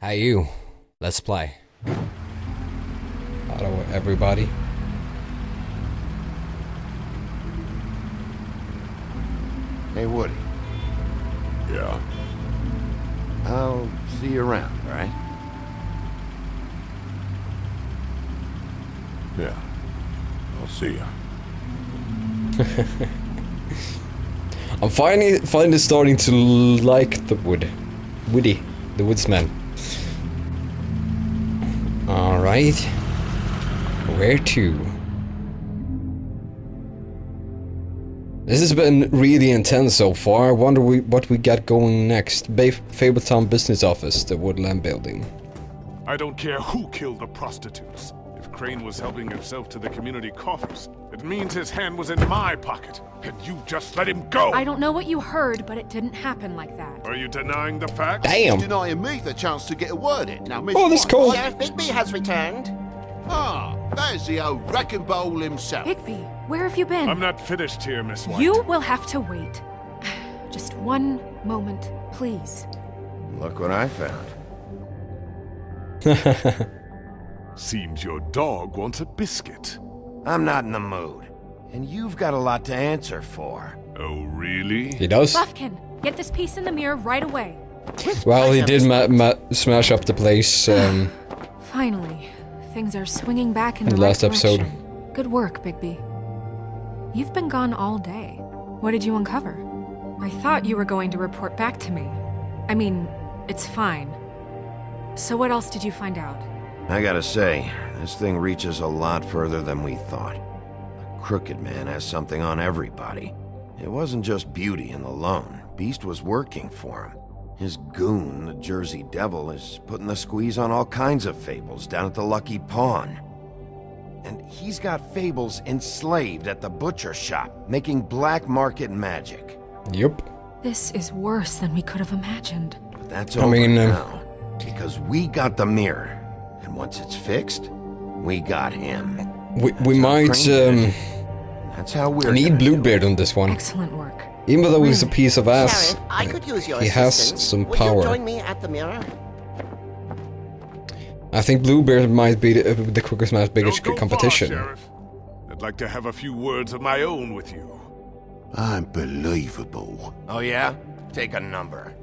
Hey you, let's play. Hello everybody. Hey Woody. Yeah. I'll see you around, alright? Yeah. I'll see ya. I'm finally starting to like the Woody, the woodsman. Alright. Where to? This has been really intense so far. I wonder what we got going next. Fabletown Business Office, the Woodland Building. I don't care who killed the prostitutes. If Crane was helping himself to the community coffers, it means his hand was in my pocket, and you just let him go! I don't know what you heard, but it didn't happen like that. Are you denying the facts? Damn! Denying me the chance to get a word in. Now, Miss Oh, that's White- cool. Sheriff Bigby has returned. Ah, there's the old wrecking bowl himself. Bigby, where have you been? I'm not finished here, Miss White. You will have to wait. Just one moment, please. Look what I found. Seems your dog wants a biscuit. I'm not in the mood. And you've got a lot to answer for. Oh, really? He does? Buffkin, get this piece in the mirror right away. Well, he did smash up the place Finally, things are swinging back in in the the last right episode. direction. Good work, Bigby. You've been gone all day. What did you uncover? I thought you were going to report back to me. I mean, it's fine. So what else did you find out? I gotta say, this thing reaches a lot further than we thought. The Crooked Man has something on everybody. It wasn't just Beauty and the Lone. Beast was working for him. His goon, the Jersey Devil, is putting the squeeze on all kinds of fables down at the Lucky Pawn. And he's got fables enslaved at the butcher shop, making black market magic. Yup. This is worse than we could have imagined. But that's I over mean, now, because we got the mirror. And once it's fixed, we got him. We might That's how we're need gonna do it. Bluebeard on this one. Excellent work. Even though he's a piece of ass, Sheriff, I could use your he has assistance. some Would power. you join me at the mirror? I think Bluebeard might be the Crooked Man's biggest Don't go competition. far, Sheriff. I'd like to have a few words of my own with you. Unbelievable. Oh yeah? Take a number.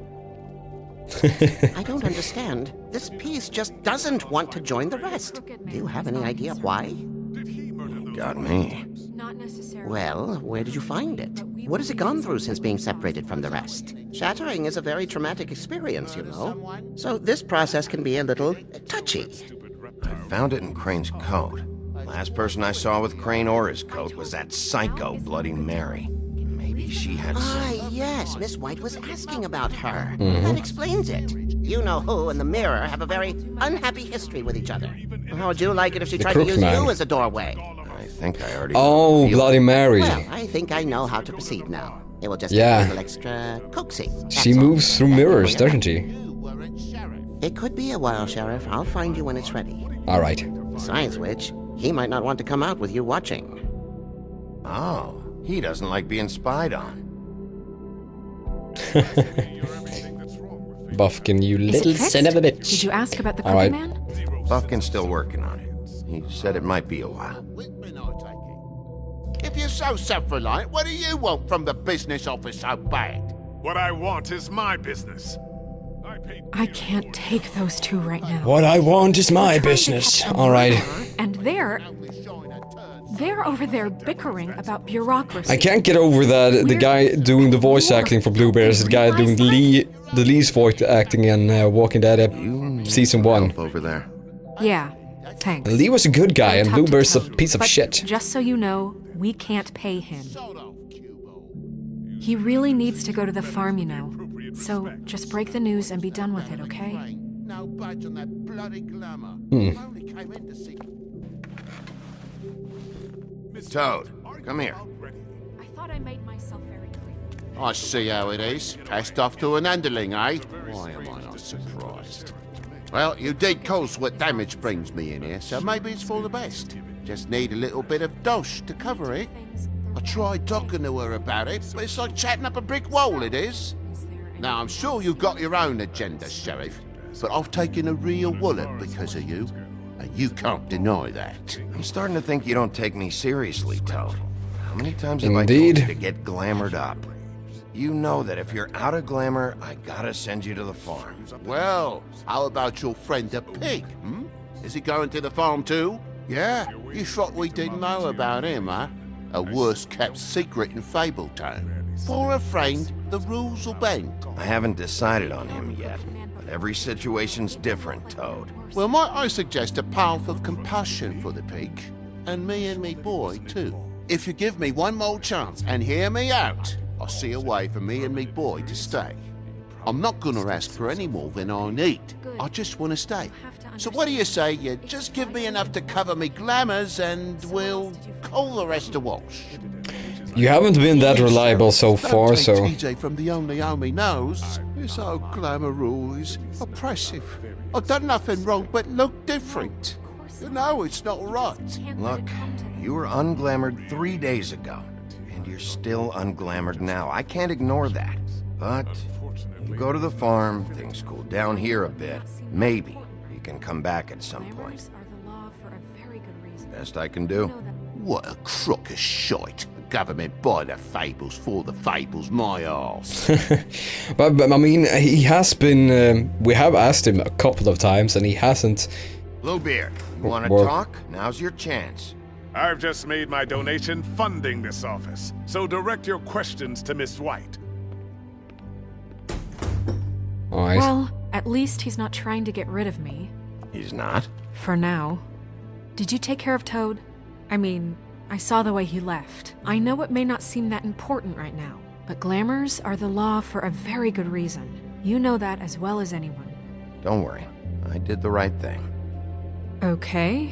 I don't understand. This piece just doesn't want to join the rest. Do you have any idea why? Did he murder those Got me. Not necessarily. Well, where did you find it? What has it gone through since being separated from the rest? Shattering is a very traumatic experience, you know. So this process can be a little touchy. I found it in Crane's coat. Last person I saw with Crane or his coat was that psycho Bloody Mary. Maybe she had some... Ah, yes, Miss White was asking about her. That explains it. You know who and the mirror have a very unhappy history with each other. How would you like it if she tried to Crooked use Man. you as a doorway? I think I already... Oh, feel Bloody it. Mary. Well, I think I know how to proceed now. It will just Yeah. take a little extra coaxing. She that's all. moves through mirrors, doesn't she? You weren't sheriff. It could be a while, Sheriff. I'll find you when it's ready. Alright. Besides which, he might not want to come out with you watching. Oh, he doesn't like being spied on. Buffkin, you Is little it fixed? son of a bitch. Did you ask about the All Crooked right. Man? Buffkin's still working on it. He said it might be a while. Whitman, I take it. If you're so self-reliant, what do you want from the business office so bad? What I want is my business. I paid I can't take those two right now. What I want is my business. Alright. And they're over there bickering about bureaucracy. I can't get over that the guy doing the voice acting for Bluebeard is the guy doing the Lee's voice acting in Walking Dead Season 1. Help over there. Yeah, thanks. Lee was a good guy and I'll talk to Bluebeard's a Tony, piece of but shit. Just so you know, we can't pay him. Sort of, Cubo. He really needs to go to the farm, you know. So just break the news and be done with it, okay? No budge on that bloody glamour. Only came in to see. Toad, come here. I thought I made myself very clear. I see how it is. Passed off to an underling, eh? Why am I not surprised? Well, you did cause what damage brings me in here, so maybe it's for the best. Just need a little bit of dosh to cover it. I tried talking to her about it, but it's like chatting up a brick wall, it is. Now, I'm sure you've got your own agenda, Sheriff. but I've taken a real wallop because of you, and you can't deny that. I'm starting to think you don't take me seriously, Toad. How many times have I Indeed. told you to get glamored up? You know that if you're out of glamour, I gotta send you to the farm. Well, how about your friend the pig, hmm? Is he going to the farm too? Yeah? You thought we didn't know about him, huh? A worst-kept secret in Fabletown. For a friend, the rules will bend. I haven't decided on him yet, but every situation's different, Toad. Well, might I suggest a path of compassion for the pig? And me boy, too. If you give me one more chance and hear me out, I'll see a way for me and me boy to stay. I'm not gonna ask for any more than I need. I just want to stay. So what do you say you just give me enough to cover me glamours and we'll call the rest a wash? You haven't been that reliable so far, Don't so... take TJ from the only home he knows. This old glamour rule is oppressive. I've done nothing wrong but look different. You know it's not right. Look, you were unglamored 3 days ago, and you're still unglamored now. I can't ignore that. But you go to the farm, things cool down here a bit. Maybe you can come back at some point. Best I can do. What a crock of shite. The government buy the fables for the fables, my arse. but I mean, he has been... we have asked him a couple of times, and he hasn't... Bluebeard, you want to Well- talk? Now's your chance. I've just made my donation funding this office, so direct your questions to Miss White. Alright. Well, at least he's not trying to get rid of me. He's not? For now. Did you take care of Toad? I mean, I saw the way he left. I know it may not seem that important right now, but glamours are the law for a very good reason. You know that as well as anyone. Don't worry. I did the right thing. Okay.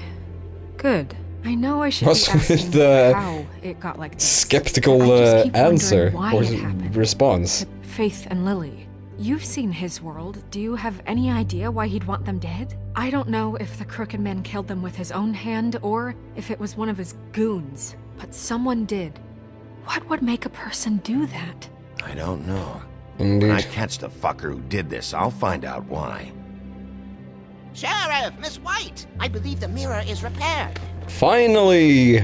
Good. I know I should What's be asking with the how it got like this. skeptical but I just keep wondering answer why or it happened. response? To Faith and Lily. You've seen his world. Do you have any idea why he'd want them dead? I don't know if the Crooked Man killed them with his own hand or if it was one of his goons, but someone did. What would make a person do that? I don't know. Indeed. When I catch the fucker who did this, I'll find out why. Sheriff, Miss White, I believe the mirror is repaired. Finally!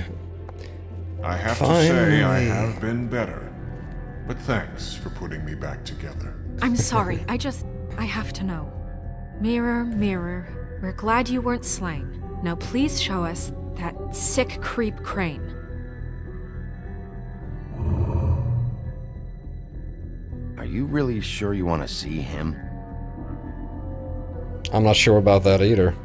I have to say I Finally. have been better. But thanks for putting me back together. I'm sorry, I have to know. Mirror, mirror, we're glad you weren't slain. Now please show us that sick creep Crane. Are you really sure you want to see him? I'm not sure about that either.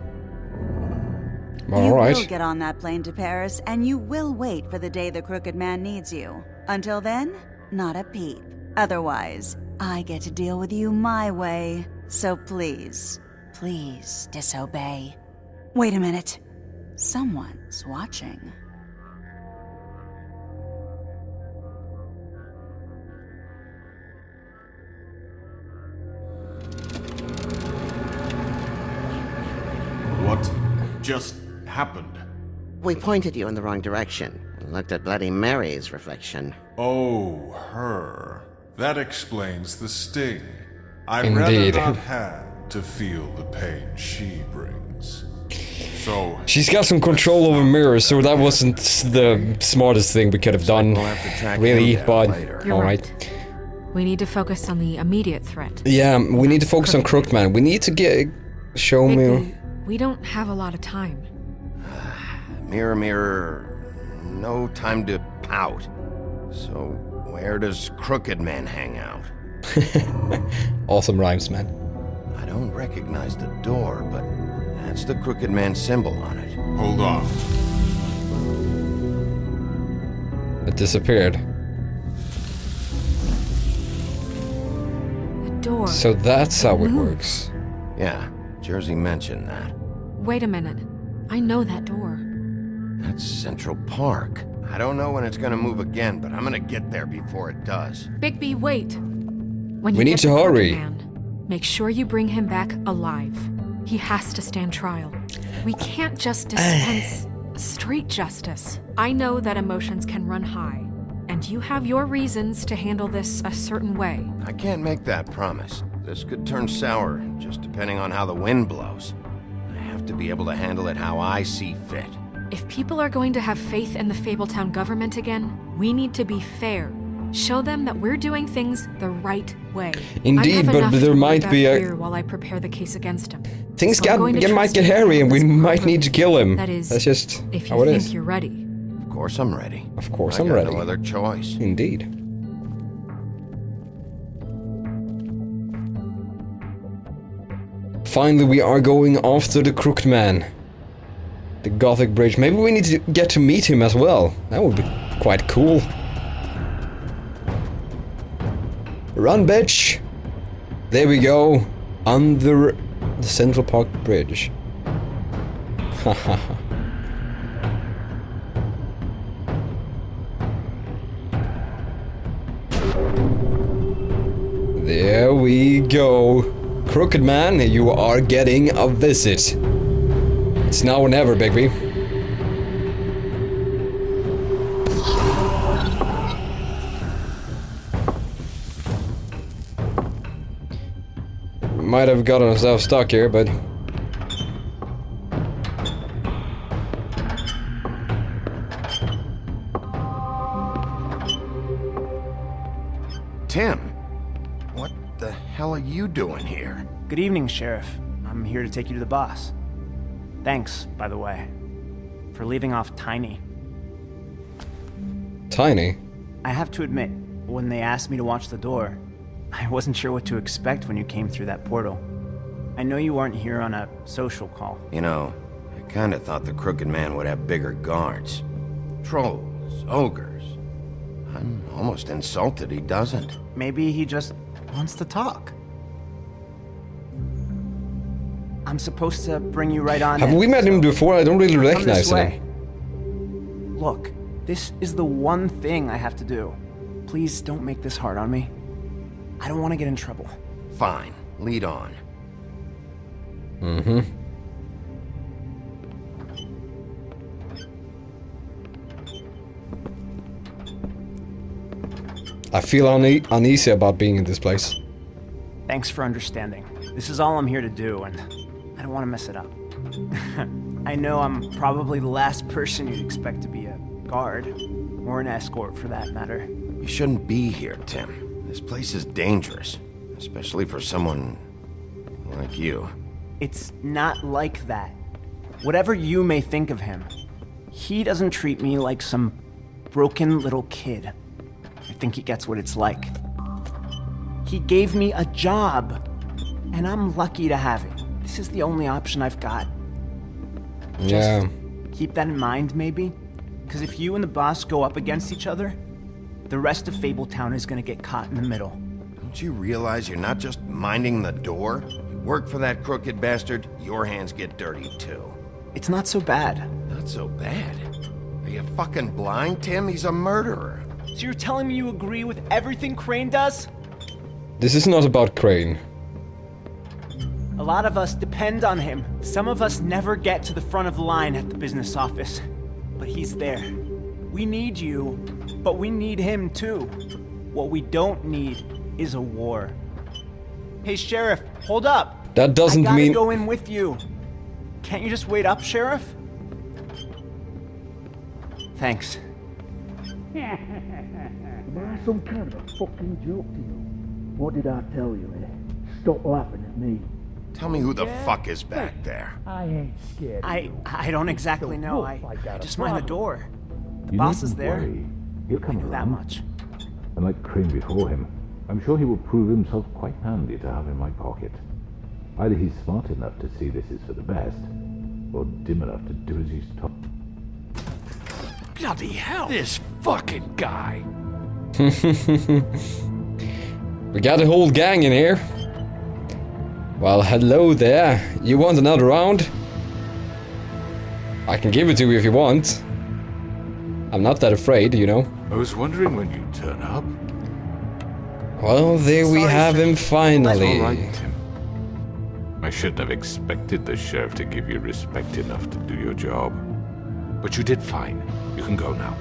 You Alright. will get on that plane to Paris, and you will wait for the day the Crooked Man needs you. Until then, not a peep. Otherwise, I get to deal with you my way. So please, please disobey. Wait a minute. Someone's watching. What just happened? We pointed you in the wrong direction and looked at Bloody Mary's reflection. Oh, her. That explains the sting. I'd Indeed. rather not have to feel the pain she brings. So, She's got some control over mirrors, so that wasn't the smartest thing we could have done, We'll have to track really, him down but later. You're alright. right. We need to focus on the immediate threat. Yeah, we need to focus on Crooked Man. We need to show me... Bigby, we don't have a lot of time. Mirror, mirror, no time to pout. So, where does Crooked Man hang out? Awesome rhymes, man. I don't recognize the door, but that's the Crooked Man symbol on it. hold on. It disappeared. The door. So that's how it Move. works. Yeah, Jersey mentioned that. Wait a minute. I know that door. That's Central Park. I don't know when it's gonna move again, but I'm gonna get there before it does. Bigby, wait. When We you need get to the Crooked hurry. Man, make sure you bring him back alive. He has to stand trial. We can't just dispense street justice. I know that emotions can run high, and you have your reasons to handle this a certain way. I can't make that promise. this could turn sour, just depending on how the wind blows. I have to be able to handle it how I see fit. If people are going to have faith in the Fabletown government again, we need to be fair. Show them that we're doing things the right way. Indeed, but there might be a... here while I prepare the case against him. Things So I'm going to might trust get you hairy and we this might need to kill him. That is, That's just if how you it think is. you're ready. Of course I'm ready. Of course I I'm got ready. no other choice. Indeed. Finally, we are going after the Crooked Man. The Gothic Bridge. Maybe we need to get to meet him as well. That would be quite cool. Run, bitch! There we go. Under the Central Park Bridge. Haha. There we go. Crooked Man, you are getting a visit. It's now or never, baby. Might have gotten ourselves stuck here, but... Tim, what the hell are you doing here? Good evening, Sheriff. I'm here to take you to the boss. Thanks, by the way, for leaving off Tiny. Tiny? I have to admit, when they asked me to watch the door, I wasn't sure what to expect when you came through that portal. I know you aren't here on a social call. You know, I kinda thought the Crooked Man would have bigger guards. Trolls, ogres. I'm almost insulted he doesn't. Maybe he just wants to talk. I'm supposed to bring you right on Have in, we met him so before? I don't really come recognize this way. him. Look, this is the one thing I have to do. Please don't make this hard on me. I don't want to get in trouble. Fine, lead on. Mm-hmm. I feel uneasy about being in this place. Thanks for understanding. This is all I'm here to do, and I don't want to mess it up. I know I'm probably the last person you'd expect to be a guard, or an escort for that matter. You shouldn't be here, Tim. This place is dangerous, especially for someone like you. It's not like that. Whatever you may think of him, he doesn't treat me like some broken little kid. I think he gets what it's like. He gave me a job, and I'm lucky to have it. This is the only option I've got. Yeah. Just keep that in mind, maybe? Because if you and the boss go up against each other, the rest of Fabletown is gonna get caught in the middle. Don't you realize you're not just minding the door? You work for that crooked bastard, your hands get dirty too. It's not so bad. Not so bad. Are you fucking blind, Tim? He's a murderer. So you're telling me you agree with everything Crane does? This is not about Crane. A lot of us depend on him. Some of us never get to the front of the line at the business office. But he's there. We need you, but we need him too. What we don't need is a war. Hey, Sheriff, hold up. That doesn't I gotta mean... go in with you. Can't you just wait up, Sheriff? Thanks. Am I some kind of a fucking joke to you? What did I tell you, eh? Stop laughing at me. Tell me who the fuck is back there. I ain't scared of you. I don't exactly know. I just mind the door. The boss is there. He'll I come know that around. much. And like Crane before him, I'm sure he will prove himself quite handy to have in my pocket. Either he's smart enough to see this is for the best, or dim enough to do as he's told. Bloody hell! This fucking guy! We got a whole gang in here. Well, hello there. You want another round? I can give it to you if you want. I'm not that afraid, you know. I was wondering when you'd turn up. Well, there we have him finally. All right, Tim. I shouldn't have expected the sheriff to give you respect enough to do your job. But you did fine. You can go now.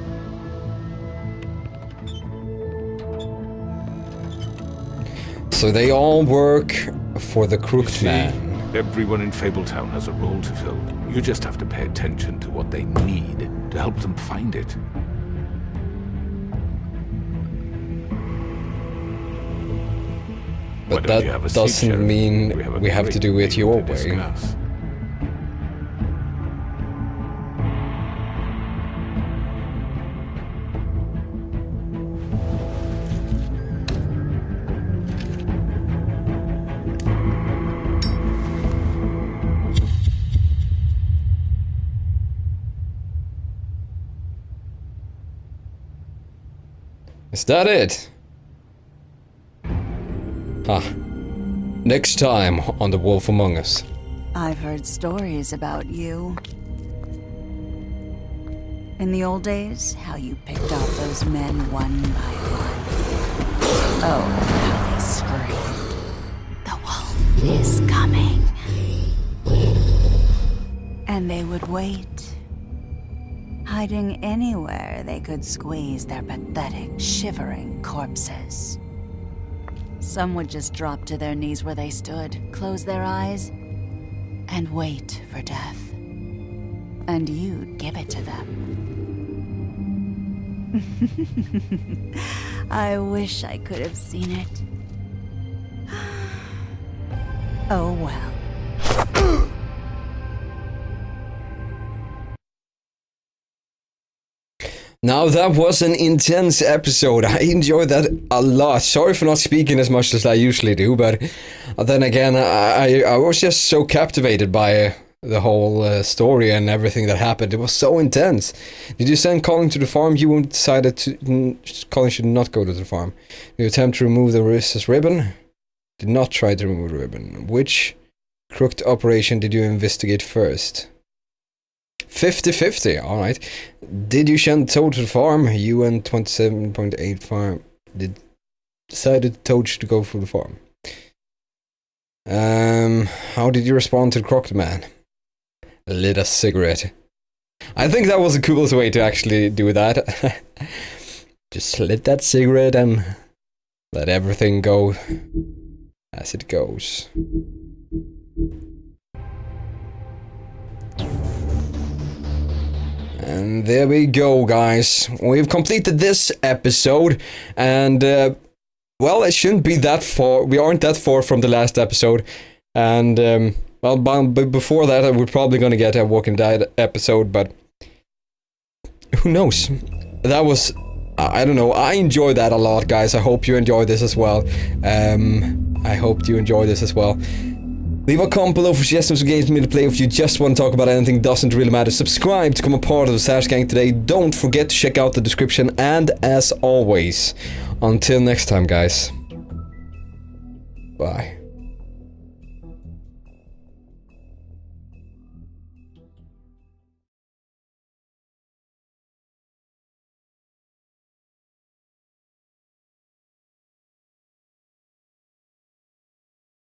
So they all work for the Crooked See, Man. everyone in Fabletown has a role to fill. You just have to pay attention to what they need to help them find it. But that doesn't mean we have to do it your way. Is that it? Next time on The Wolf Among Us. I've heard stories about you. In the old days, how you picked off those men one by one. Oh, how they screamed. The wolf is coming. And they would wait, hiding anywhere they could squeeze their pathetic, shivering corpses. Some would just drop to their knees where they stood, close their eyes, and wait for death. And you'd give it to them. I wish I could have seen it. Oh well. Now that was an intense episode. I enjoyed that a lot. Sorry for not speaking as much as I usually do, but then again, I was just so captivated by the whole story and everything that happened. It was so intense. Did you send Colin to the farm? You decided to Colin should not go to the farm. Did you attempt to remove the wrist's ribbon? Did not try to remove the ribbon. Which crooked operation did you investigate first? 50-50, alright. Did you send Toad to the farm? You and 27.8 farm decided Toad to go for the farm. How did you respond to the Crooked Man? Lit a cigarette. I think that was the coolest way to actually do that. Just lit that cigarette and let everything go as it goes. And there we go, guys. We've completed this episode, and well, it shouldn't be that far. We aren't that far from the last episode, and well, but before that, we're probably gonna get a Walking Dead episode, but who knows? That was, I don't know. I enjoyed that a lot, guys. I hope you enjoyed this as well. I hope you enjoyed this as well. Leave a comment below for suggestions for games for me to play. If you just want to talk about anything, doesn't really matter. Subscribe to become a part of the Sash Gang today. Don't forget to check out the description. And as always, until next time, guys. Bye.